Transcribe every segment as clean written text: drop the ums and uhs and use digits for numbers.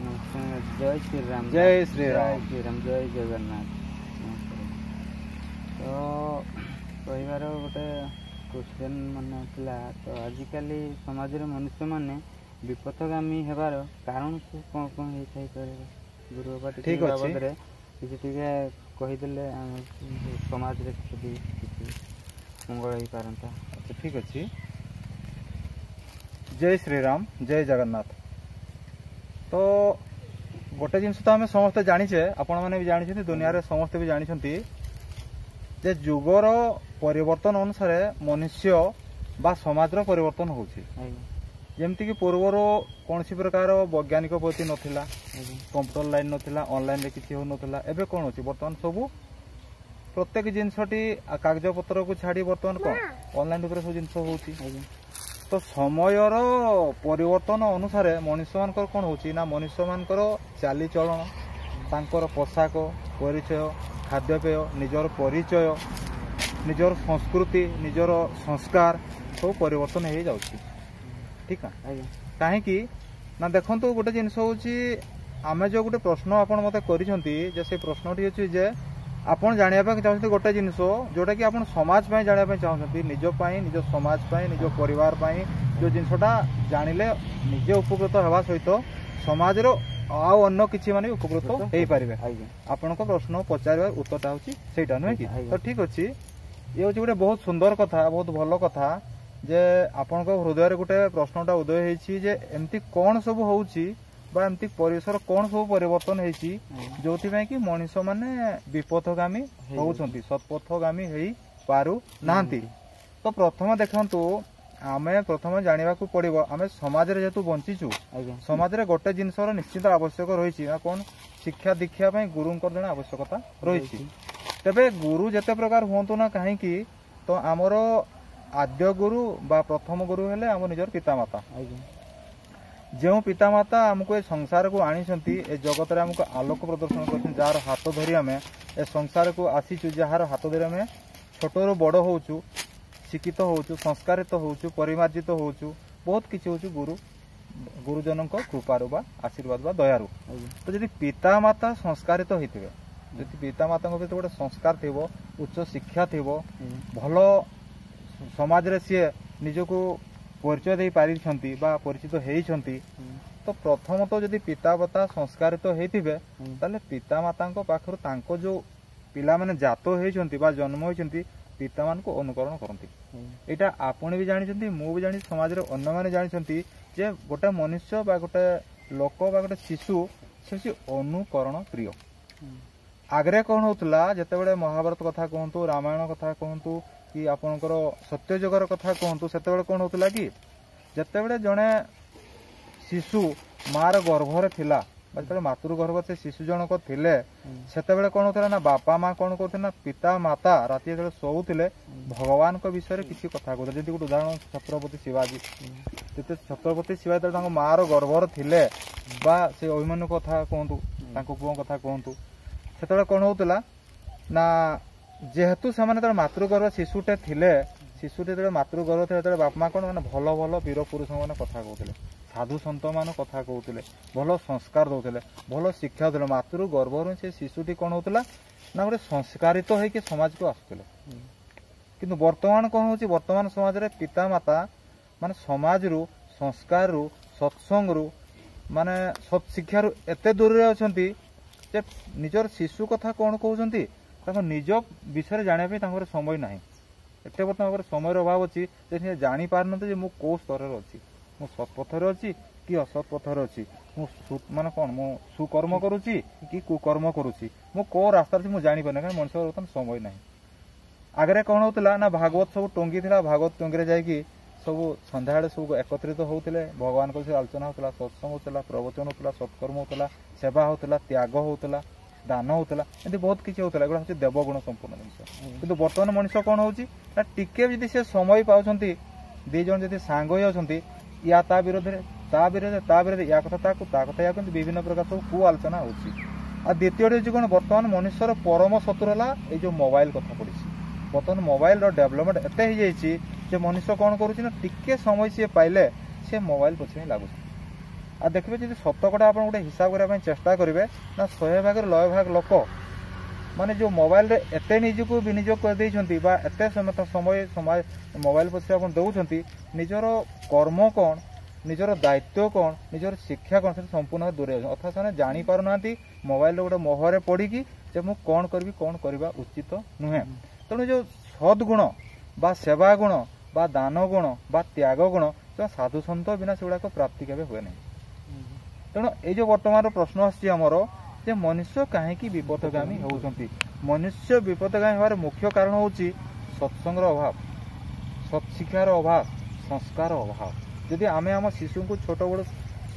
जय श्री राम। जय श्री राम। जय श्री राम। जय जगन्नाथ। तो कहबार गोटे क्वेश्चन मन था। तो आजिकल समाज मनुष्य मैंने विपथगामी हेबार कारण कौन कौन होता है गुरु बाबा ठीक बाबद किसी कहीदे समाज मंगल हो पारता। अच्छा ठीक अच्छे। जय श्री राम। जय जगन्नाथ। तो गोटे जिनस तो आम समस्ते जाचे आपण मैंने भी जानी दुनिया रे समस्ते भी जानी जे जुगर परिवर्तन अनुसार मनुष्य बा समाज परिवर्तन होमती कि पूर्वर कौन सी प्रकार वैज्ञानिक पद्धति नाला कंप्यूटर लाइन नाला ऑनलाइन रे किसी होना एवं कौन हो बर्तमान सब प्रत्येक जिनसटी कागज पत्र को छाड़ी बर्तमान कौन ऑनलाइन सब जिन हो तो समयर परिवर्तन अनुसार मनुष्य मान कौन हो मनुष्य मान चालीचलन तांकर पोशाक परिचय खाद्यपेय निजर परिचय निजर संस्कृति निजर संस्कार सब परिवर्तन हो जाउछि। ठीक है कहीं ना देखो गोटे जिनस हूँ आम जो गोटे प्रश्न आपड़ मत कर से प्रश्नटी अच्छी जे आपन जानापा चाहते गोटे जिनस जोटा कि आप समाज जानापा चाहते निजपाई निज समाज निज परिवार जो जिनसटा जानिले निजे उपकृत होगा सहित समाज आउ अन्न किसी माने उपकृत हो पारे। आपण प्रश्न पचार उत्तरटा होता नुहे कि तो ठीक अच्छे ये हूँ गोटे बहुत सुंदर कथा बहुत भल कथा जे आपण हृदय गोटे प्रश्नटा उदय होती एमती कौन सब होती एमती परिसर कौन सब परिवर्तन होती जो कि मनीष माने विपथगामी होती सत्पथगामी हो पारु नांती। तो प्रथम देखंतु आमे प्रथम जानिबा को पड़िबो आमे समाज रे जेतु बंचीचु समाज रे गोटे जिनसर निश्चित आवश्यक रही कौन शिक्षा दीक्षा गुरुंकर जन आवश्यकता रही। तेबे गुरु जेते प्रकार होंतु ना कहीं तो आमर आद्य गुरु बा प्रथम गुरु हेले आम निजर पितामाता जो पितामाता आमको ए संसार को आनी ए जगत रे आमको आलोक प्रदर्शन कर जार हाथ धरी आम ए संसार को आसीचु जार हाथ धरी आम छोटू बड़ होचु शिक्षित होचु संस्कारित होचु परिमार्जित होचु बहुत किसी होचु गुरु गुरुजन कृपारू बा आशीर्वाद बा दयारू। तो जदि पितामाता संस्कारित होइथिबे जदि पितामाता गोटे संस्कार थी उच्च शिक्षा थी भल समाज रे सी निजको परिचय दे पारि परिचित होती तो प्रथम तो जदि पितामाता संस्कारित होइथिबे ताले पितामाता पाखर तांको जो पिला माने जात होइछंती बा जन्म होइछंती पिता मान को अनुकरण करती। एटा आपण भी जानी मु भी जानी समाज रे अन्य माने जानी जे गोटे मनुष्य बा गोटे लोक बा गोटे शिशु से अनुकरण प्रिय। आगरे कौन होतला जते बड़े महाभारत कथा कहतु रामायण कथा कहतु कि आपणकर सत्यजुगर कथा कहतु सेते कौन होतला कि जते बड़े जड़े शिशु मार गर्भरे थिला जो मातृगर्भ से शिशु जनक थिले सेते कौन होता ना बापा माँ कौन करते ना पिता माता राति जो शोले भगवान को विषय किसी कथा कहते जी गोटे उदाहरण छत्रपति शिवाजी जिते छत्रपति शिवाजी मार गर्भर थिले बा से अभिमन्यु कथा कहतु पुओ कथा कहतु से कौन होता ना जेहेतु से मातृगर्भ शिशुटे थिले शिशुटे मातृगर्भ थे बापा माँ कौन मैंने भल भल वीर पुरुष मैंने कथा कहते साधु सत मान कथा कहते भल संस्कार दौले भल शिक्षा दे मातृ गर्भर से शिशुटी कौन होता ना गोटे संस्कारित होकर समाज को आसुले किंतु वर्तमान कौन हो वर्तमान समाज रे पिता माता माने समाज रु संस्कार रु सत्संग रु माने सत शिक्षा रु एते दूर रे अछंती जे निजर शिशु कथा कौन कहउछंती ताको निज विषय जाने पे तांकर समय नाही एते वर्तमान समय अभाव अछि जे जानि पारनते जे मु को स्तर रे अछि मु सत्पथर अच्छी कि असत्पथर अच्छी माने कौन मु सुकर्म करुच्ची कि कुकर्म करुच्ची मु को रास्ता मु जानी पारे कहीं मनुष्य बर्तमान समय ना आगे कौन होता ना भागवत सब टंगी थी भागवत टंगी जाकि सब संध्या सब एकत्रित होते भगवान को आलोचना होता सत्संग होता प्रवचन होता सत्कर्म होता सेवा होता त्याग होता दान होता एमती बहुत किसी होता एगुड़ा हूँ देवगुण संपूर्ण जिन कि बर्तमान मनुष्य कौन होता टिके जब से समय पाँच दीज जब सांग होती या ता विरोध या कथा ता या विभिन्न प्रकार सब कु आलोचना हो। द्वितीय कौन बर्तमान मनुष्यर परम शत्रु है जो मोबाइल कथा पड़ी बर्तमान मोबाइल डेवलपमेंट एत हो मनुष्य कौन करुच्ची टिके समय सी पाइले सी मोबाइल पछे ही लगुच আর দেখবে যদি শতকଡ଼ା আপনার গোটে হিসাব করা চেষ্টা করবে না 100 ভাগর 90 ভাগ লোক মানে যে মোবাইল এতে নিজକୁ বিনিয়োগ କରିଦେଇଛନ୍ତି বা এতে সময় মোবাইল পଛରେ ଆପଣ ଦେଉଛନ୍ତି ନିଜର କର୍ମ କ'ଣ ନିଜର ଦାୟିତ୍ୱ କ'ଣ ନିଜର ଶିକ୍ଷା କ'ଣ ସେଟା ସମ୍ପୂର୍ଣ୍ଣ ଦୂରେଇ ଯାଉଛନ୍ତି ଅର୍ଥାତ୍ ସେମାନେ ଜାଣିପାରୁନାହାନ୍ତି ମୋବାଇଲରେ ଗୋଟେ ମୋହରେ ପଡ଼ିକି ଯେ ମୁଁ କ'ଣ କରିବି କ'ଣ କରିବା ଉଚିତ ନୁହେଁ। ତେଣୁ ଯେଉଁ ସଦ୍ଗୁଣ ବା ସେବା ଗୁଣ ବା ଦାନ ଗୁଣ ବା ତ୍ୟାଗ ଗୁଣ ସାଧୁ ସନ୍ଥ ବିନା ସେଗୁଡ଼ାକ ପ୍ରାପ୍ତି କେବେ ହୁଏ ନାହିଁ। ତେଣୁ ଏଇ ଯେଉଁ ବର୍ତ୍ତମାନର ପ୍ରଶ୍ନ ଆସୁଛି ଆମର ଯେ ମନୁଷ୍ୟ କାହିଁକି ବିପଥଗାମୀ ହେଉଛନ୍ତି, ମନୁଷ୍ୟ ବିପଥଗାମୀ ହେବାର ମୁଖ୍ୟ କାରଣ ହେଉଛି ସତ୍ସଙ୍ଗର ଅଭାବ, ସତ୍ଶିକ୍ଷାର ଅଭାବ, ସଂସ୍କାର ଅଭାବ। ଯଦି ଆମେ ଆମ ଶିଶୁଙ୍କୁ ଛୋଟବେଳୁ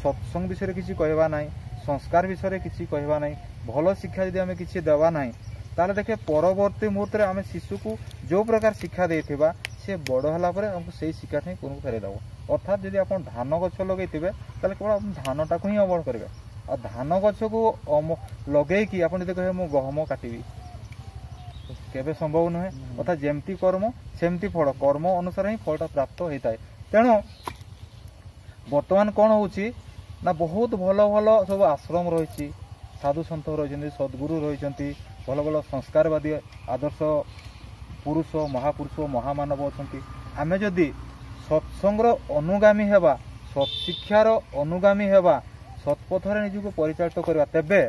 ସତ୍ସଙ୍ଗ ବିଷୟରେ କିଛି କହିବା ନାହିଁ, ସଂସ୍କାର ବିଷୟରେ କିଛି କହିବା ନାହିଁ, ଭଲ ଶିକ୍ଷା ଯଦି ଆମେ କିଛି ଦେବା ନାହିଁ, ତାହେଲେ ଦେଖେ ପରବର୍ତ୍ତୀ ମୁହୂର୍ତ୍ତରେ ଆମେ ଶିଶୁକୁ ଯେଉଁ ପ୍ରକାର ଶିକ୍ଷା ଦେଇଥିବା ସେ ବଡ଼ ହେଲା ପରେ ଆମକୁ ସେଇ ଶିକ୍ଷାଟା ହିଁ ପୁନଃ ଫେରାଇ ଦେବ। ଅର୍ଥାତ୍ ଯଦି ଆପଣ ଧାନ ଗଛ ଲଗେଇଥିବେ ତାହେଲେ କେବଳ ଆପଣ ଧାନଟାକୁ ହିଁ ଅମଳ କରିବେ। ଆଉ ଧାନ ଗଛକୁ ଲଗେଇକି ଆପଣ ଯଦି କହିବେ ମୁଁ ଗହମ କାଟିବି କେବେ ସମ୍ଭବ ନୁହେଁ। ଅର୍ଥାତ୍ ଯେମିତି କର୍ମ ସେମିତି ଫଳ, କର୍ମ ଅନୁସାରେ ହିଁ ଫଳଟା ପ୍ରାପ୍ତ ହୋଇଥାଏ। ତେଣୁ ବର୍ତ୍ତମାନ କ'ଣ ହେଉଛି ନା ବହୁତ ଭଲ ଭଲ ସବୁ ଆଶ୍ରମ ରହିଛି, ସାଧୁ ସନ୍ଥ ରହିଛନ୍ତି, ସଦ୍ଗୁରୁ ରହିଛନ୍ତି, ଭଲ ଭଲ ସଂସ୍କାରବାଦୀ ଆଦର୍ଶ ପୁରୁଷ ମହାପୁରୁଷ ମହାମାନବ ଅଛନ୍ତି। ଆମେ ଯଦି ସତ୍ସଙ୍ଗର ଅନୁଗାମୀ ହେବା, ସତ୍ଶିକ୍ଷାର ଅନୁଗାମୀ ହେବା, ସତ୍ପଥରେ ନିଜକୁ ପରିଚାଳିତ କରିବା, ତେବେ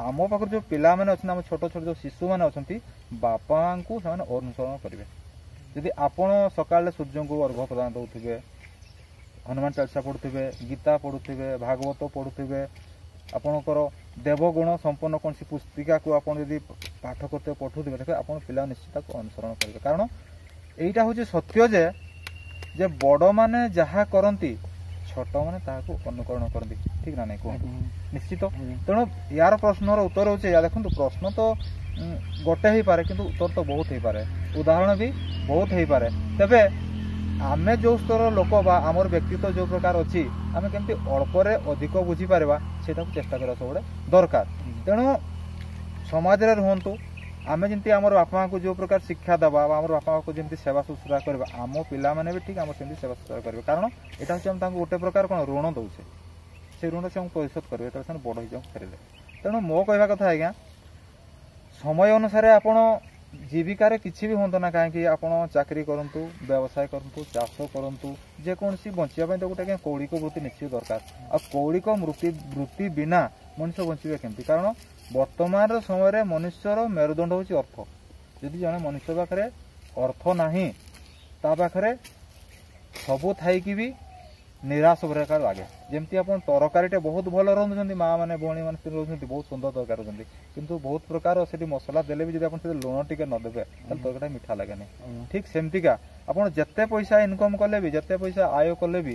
ଆମ ପାଖରେ ଯେଉଁ ପିଲାମାନେ ଅଛନ୍ତି, ଆମ ଛୋଟ ଛୋଟ ଯେଉଁ ଶିଶୁମାନେ ଅଛନ୍ତି, ବାପା ମାଆଙ୍କୁ ସେମାନେ ଅନୁସରଣ କରିବେ। ଯଦି ଆପଣ ସକାଳେ ସୂର୍ଯ୍ୟଙ୍କୁ ଅର୍ଘ୍ୟ ପ୍ରଦାନ ଦେଉଥିବେ, ହନୁମାନ ଚାଳିଶା ପଢ଼ୁଥିବେ, ଗୀତା ପଢ଼ୁଥିବେ, ଭାଗବତ ପଢ଼ୁଥିବେ, ଆପଣଙ୍କର ଦେବଗୁଣ ସମ୍ପନ୍ନ କୌଣସି ପୁସ୍ତିକାକୁ ଆପଣ ଯଦି ପାଠ କରୁଥିବେ ପଢ଼ୁଥିବେ, ଦେଖିବେ ଆପଣ ପିଲା ନିଶ୍ଚିତ ତାକୁ ଅନୁସରଣ କରିବେ। କାରଣ ଏଇଟା ହେଉଛି ସତ୍ୟ ଯେ ବଡ଼ମାନେ ଯାହା କରନ୍ତି ଛୋଟମାନେ ତାହାକୁ ଅନୁକରଣ କରନ୍ତି, ଠିକ୍ ନା ନାଇଁ କୁହନ୍ତୁ? ନିଶ୍ଚିତ। ତେଣୁ ୟାର ପ୍ରଶ୍ନର ଉତ୍ତର ହେଉଛି ଏଇଆ। ଦେଖନ୍ତୁ ପ୍ରଶ୍ନ ତ ଗୋଟେ ହେଇପାରେ କିନ୍ତୁ ଉତ୍ତର ତ ବହୁତ ହେଇପାରେ, ଉଦାହରଣ ବି ବହୁତ ହେଇପାରେ। ତେବେ ଆମେ ଯେଉଁ ସ୍ତରର ଲୋକ ବା ଆମର ବ୍ୟକ୍ତିତ୍ୱ ଯେଉଁ ପ୍ରକାର ଅଛି, ଆମେ କେମିତି ଅଳ୍ପରେ ଅଧିକ ବୁଝିପାରିବା ସେଇଟାକୁ ଚେଷ୍ଟା କରିବା ସବୁବେଳେ ଦରକାର। ତେଣୁ ସମାଜରେ ରୁହନ୍ତୁ, ଆମେ ଯେମିତି ଆମର ବାପା ମାଆଙ୍କୁ ଯେଉଁ ପ୍ରକାର ଶିକ୍ଷା ଦେବା ବା ଆମର ବାପା ମାଆଙ୍କୁ ଯେମିତି ସେବା ଶୁଶ୍ରୂଷା କରିବା, ଆମ ପିଲାମାନେ ବି ଠିକ୍ ଆମର ସେମିତି ସେବା ଶୁଶ୍ରୂଷା କରିବେ। କାରଣ ଏଇଟା ହେଉଛି ଆମେ ତାଙ୍କୁ ଗୋଟେ ପ୍ରକାର କ'ଣ ଋଣ ଦେଉଛେ, ସେ ଋଣ ସେ ଆମକୁ ପରିଶୋଧ କରିବେ ଯେତେବେଳେ ସେମାନେ ବଡ଼ ହେଇଯାଉ ଫେରିଲେ। ତେଣୁ ମୋ କହିବା କଥା ଆଜ୍ଞା, ସମୟ ଅନୁସାରେ ଆପଣ ଜୀବିକାରେ କିଛି ବି ହୁଅନ୍ତୁ ନା କାହିଁକି, ଆପଣ ଚାକିରି କରନ୍ତୁ, ବ୍ୟବସାୟ କରନ୍ତୁ, ଚାଷ କରନ୍ତୁ, ଯେକୌଣସି ବଞ୍ଚିବା ପାଇଁ ତ ଗୋଟେ ଆଜ୍ଞା କୌଳିକ ବୃତ୍ତି ନିଶ୍ଚିତ ଦରକାର। ଆଉ କୌଳିକ ବୃତ୍ତି ବିନା ମଣିଷ ବଞ୍ଚିବେ କେମିତି? କାରଣ ବର୍ତ୍ତମାନର ସମୟରେ ମନୁଷ୍ୟର ମେରୁଦଣ୍ଡ ହେଉଛି ଅର୍ଥ। ଯଦି ଜଣେ ମନୁଷ୍ୟ ପାଖରେ ଅର୍ଥ ନାହିଁ, ତା ପାଖରେ ସବୁ ଥାଇକି ବି ନିରାଶ ପ୍ରକାର ଲାଗେ। ଯେମିତି ଆପଣ ତରକାରୀଟେ ବହୁତ ଭଲ ରାନ୍ଧୁଛନ୍ତି, ମା ମାନେ ଭଉଣୀ ମାନେ ରହୁଛନ୍ତି, ବହୁତ ସୁନ୍ଦର ତରକାରୀ ରହୁଛନ୍ତି, କିନ୍ତୁ ବହୁତ ପ୍ରକାର ସେଠି ମସଲା ଦେଲେ ବି ଯଦି ଆପଣ ସେଥିରେ ଲୁଣ ଟିକେ ନ ଦେବେ ତାହେଲେ ତରକାରୀଟା ମିଠା ଲାଗେନି। ଠିକ୍ ସେମିତିକା ଆପଣ ଯେତେ ପଇସା ଇନକମ୍ କଲେ ବି, ଯେତେ ପଇସା ଆୟ କଲେ ବି,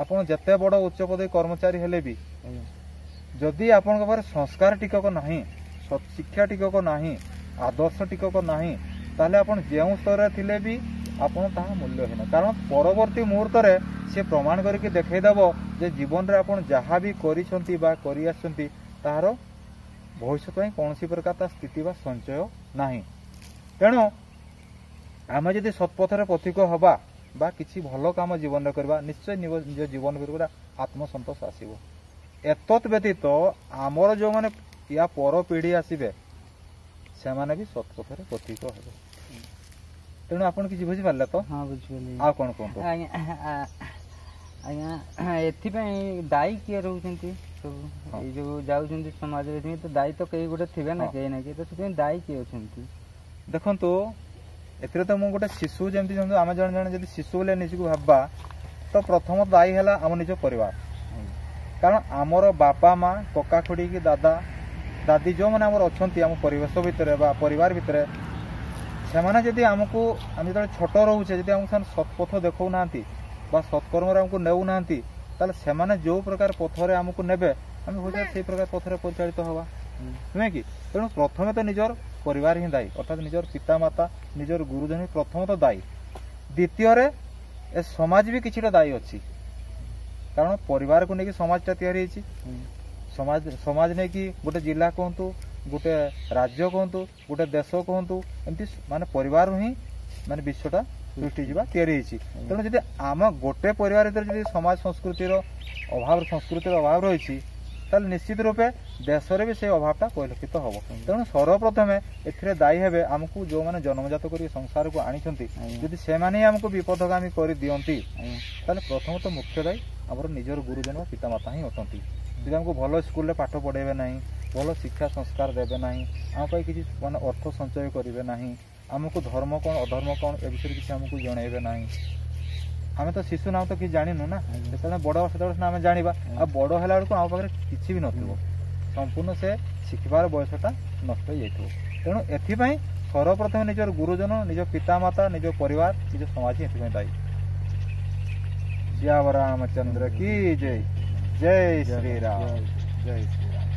ଆପଣ ଯେତେ ବଡ଼ ଉଚ୍ଚ ପଦବୀ କର୍ମଚାରୀ ହେଲେ ବି, ଯଦି ଆପଣଙ୍କ ପାଖରେ ସଂସ୍କାର ଟିକକ ନାହିଁ, ଶିକ୍ଷା ଟିକକ ନାହିଁ, ଆଦର୍ଶ ଟିକକ ନାହିଁ, ତାହେଲେ ଆପଣ ଯେଉଁ ସ୍ତରରେ ଥିଲେ ବି ଆପଣ ତାହା ମୂଲ୍ୟହୀନ। କାରଣ ପରବର୍ତ୍ତୀ ମୁହୂର୍ତ୍ତରେ ସେ ପ୍ରମାଣ କରିକି ଦେଖେଇଦେବ ଯେ ଜୀବନରେ ଆପଣ ଯାହା ବି କରିଛନ୍ତି ବା କରିଆସିଛନ୍ତି ତାହାର ଭବିଷ୍ୟତ ପାଇଁ କୌଣସି ପ୍ରକାର ତା ସ୍ଥିତି ବା ସଞ୍ଚୟ ନାହିଁ। ତେଣୁ ଆମେ ଯଦି ସତ୍ପଥରେ ପଥିକ ହେବା ବା କିଛି ଭଲ କାମ ଜୀବନରେ କରିବା, ନିଶ୍ଚୟ ନିଜ ଜୀବନ ଭିତରେ ଗୋଟେ ଆତ୍ମସନ୍ତୋଷ ଆସିବ। ଏତତ୍ ବ୍ୟତୀତ ଆମର ଯେଉଁମାନେ ୟା ପର ପିଢ଼ି ଆସିବେ ସେମାନେ ବି ସତ୍ପଥରେ ପଥିକ ହେବେ। ତେଣୁ ଆପଣ କିଛି ବୁଝିପାରିଲେ ତ? ହଁ ବୁଝିପାରିଲି। ଆଉ କ'ଣ କୁହନ୍ତୁ? ଆଜ୍ଞା ଏଥିପାଇଁ ଦାୟୀ କିଏ ରହୁଛନ୍ତି? ସବୁ ଏଇ ଯୋଉ ଯାଉଛନ୍ତି ସମାଜରେ ତ ଦାୟୀ ତ କେହି ଗୋଟେ ଥିବେ ନା, କେହି ନା କେହି, ତ ସେଥିପାଇଁ ଦାୟୀ କିଏ ଅଛନ୍ତି? ଦେଖନ୍ତୁ ଏଥିରେ ତ ମୁଁ ଗୋଟେ ଶିଶୁ ଯେମିତି ଆମେ ଜଣେ ଜଣେ ଯଦି ଶିଶୁ ବୋଲି ନିଜକୁ ଭାବିବା ତ ପ୍ରଥମ ଦାୟୀ ହେଲା ଆମ ନିଜ ପରିବାର। କାରଣ ଆମର ବାପା ମା, କକା ଖୁଡ଼ି କି ଦାଦା ଦାଦି ଯେଉଁମାନେ ଆମର ଅଛନ୍ତି ଆମ ପରିବେଶ ଭିତରେ ବା ପରିବାର ଭିତରେ, ସେମାନେ ଯଦି ଆମକୁ, ଆମେ ଯେତେବେଳେ ଛୋଟ ରହୁଛେ, ଯଦି ଆମକୁ ସେମାନେ ସତ୍ପଥ ଦେଖାଉନାହାନ୍ତି ବା ସତ୍କର୍ମରେ ଆମକୁ ନେଉନାହାନ୍ତି, ତାହେଲେ ସେମାନେ ଯେଉଁ ପ୍ରକାର ପଥରେ ଆମକୁ ନେବେ ଆମେ ହୁଏତ ସେଇ ପ୍ରକାର ପଥରେ ପରିଚାଳିତ ହେବା, ନୁହେଁ କି? ତେଣୁ ପ୍ରଥମେ ତ ନିଜର ପରିବାର ହିଁ ଦାୟୀ, ଅର୍ଥାତ୍ ନିଜର ପିତାମାତା, ନିଜର ଗୁରୁଜନ ପ୍ରଥମତଃ ଦାୟୀ। ଦ୍ୱିତୀୟରେ ଏ ସମାଜ ବି କିଛିଟା ଦାୟୀ ଅଛି, କାରଣ ପରିବାରକୁ ନେଇକି ସମାଜଟା ତିଆରି ହେଇଛି। ସମାଜ ନେଇକି ଗୋଟେ ଜିଲ୍ଲା କୁହନ୍ତୁ, ଗୋଟେ ରାଜ୍ୟ କୁହନ୍ତୁ, ଗୋଟେ ଦେଶ କୁହନ୍ତୁ, ଏମିତି ମାନେ ପରିବାରରୁ ହିଁ ମାନେ ବିଶ୍ୱଟା ସୃଷ୍ଟି ଯିବା ତିଆରି ହେଇଛି। ତେଣୁ ଯଦି ଆମ ଗୋଟେ ପରିବାର ଭିତରେ ଯଦି ସମାଜ ସଂସ୍କୃତିର ଅଭାବ ରହିଛି ତାହେଲେ ନିଶ୍ଚିତ ରୂପେ ଦେଶରେ ବି ସେଇ ଅଭାବଟା ପରିଲକ୍ଷିତ ହବ। ତେଣୁ ସର୍ବପ୍ରଥମେ ଏଥିରେ ଦାୟୀ ହେବେ ଆମକୁ ଯୋଉମାନେ ଜନ୍ମଜାତ କରି ସଂସାରକୁ ଆଣିଛନ୍ତି। ଯଦି ସେମାନେ ହିଁ ଆମକୁ ବିପଦଗାମୀ କରିଦିଅନ୍ତି ତାହେଲେ ପ୍ରଥମତଃ ମୁଖ୍ୟ ଦାୟୀ ଆମର ନିଜର ଗୁରୁଜନ ପିତାମାତା ହିଁ ଅଟନ୍ତି। ଯଦି ଆମକୁ ଭଲ ସ୍କୁଲରେ ପାଠ ପଢ଼େଇବେ ନାହିଁ, ଭଲ ଶିକ୍ଷା ସଂସ୍କାର ଦେବେ ନାହିଁ, ଆମ ପାଇଁ କିଛି ମାନେ ଅର୍ଥ ସଞ୍ଚୟ କରିବେ ନାହିଁ, ଆମକୁ ଧର୍ମ କ'ଣ ଅଧର୍ମ କ'ଣ ଏ ବିଷୟରେ କିଛି ଆମକୁ ଜଣେଇବେ ନାହିଁ। ଆମେ ତ ଶିଶୁ ନାମ ତ କିଛି ଜାଣିନୁ ନା, ଯେତେବେଳେ ବଡ଼ ସେତେବେଳେ ସିନା ଆମେ ଜାଣିବା। ଆଉ ବଡ଼ ହେଲା ବେଳକୁ ଆମ ପାଖରେ କିଛି ବି ନଥିବ, ସମ୍ପୂର୍ଣ୍ଣ ସେ ଶିଖିବାର ବୟସଟା ନଷ୍ଟ ହେଇଯାଇଥିବ। ତେଣୁ ଏଥିପାଇଁ ସର୍ବପ୍ରଥମେ ନିଜର ଗୁରୁଜନ, ନିଜ ପିତାମାତା, ନିଜ ପରିବାର, ନିଜ ସମାଜ ହିଁ ଏଥିପାଇଁ ଦାୟୀ। ଶ୍ୟାମ ରାମଚନ୍ଦ୍ର କି ଜୟ। ଜୟ ଶ୍ରୀରାମ। ଜୟ ଶ୍ରୀରାମ।